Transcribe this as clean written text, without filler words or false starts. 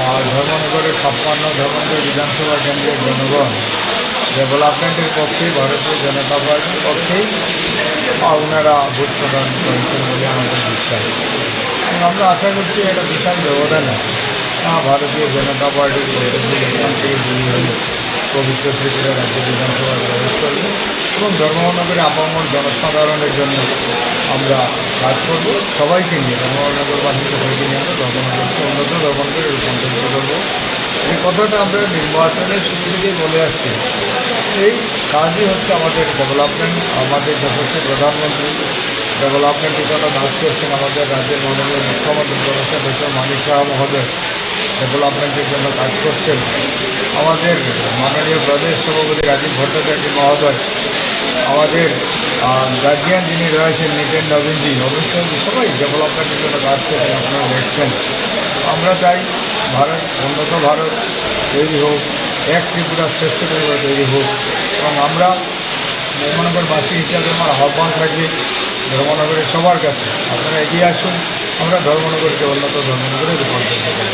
ধর্মনগরের 56 ধর্মনগর বিধানসভা কেন্দ্রের জনগণ ডেভেলপমেন্টের পক্ষেই, ভারতীয় জনতা পার্টির পক্ষেই ওনারা ভোট প্রদান করেছেন বলে আমাদের বিশ্বাস। এবং আমরা আশা করছি এটা বিশাল ব্যবধানে ভারতীয় জনতা পার্টির প্রতিনিধি এখান থেকে বিলি হয়ে পবিত্র ত্রিপুরা রাজ্য বিধানসভায় প্রবেশ করবে এবং ধর্মনগরে আপামর জনসাধারণের জন্য আমরা কাজ করব। সবাইকে নিয়ে ধর্মনগরবাসীকে সবাইকে নিয়ে আমরা ধর্মনগরকে উন্নত ধর্মনগরে রূপান্তরিত করবো। এই কথাটা আমরা নির্বাচনের শুরু থেকেই বলে আসছি। এই কাজই হচ্ছে আমাদের ডেভেলপমেন্ট। আমাদের যথেষ্ট প্রধানমন্ত্রী ডেভেলপমেন্টের জন্য কাজ করছেন। আমাদের রাজ্যের মাননীয় মুখ্যমন্ত্রী প্রফেসর ডক্টর মানিক সাহা মহোদয় ডেভেলপমেন্টের জন্য কাজ করছেন। আমাদের মাননীয় প্রদেশ সভাপতি রাজীব ভট্টাচার্য মহোদয়, আমাদের গার্জিয়ান যিনি রয়েছেন নিতেন নবীনজি, অবশ্যই সবাই ডেভেলপমেন্টের জন্য কাজ করছেন, আপনারা দেখছেন। আমরা চাই ভারত উন্নত ভারত তৈরি হোক, এক ত্রিপুরা শ্রেষ্ঠ ত্রিপুরা তৈরি হোক। এবং আমরা ধর্মনগরবাসী হিসাবে আমার আহ্বান থাকবে ধর্মনগরের সবার কাছে, আপনারা এগিয়ে আসুন, আমরা ধর্মনগরকে উন্নত ধর্মনগরে রূপান্তরিত করি।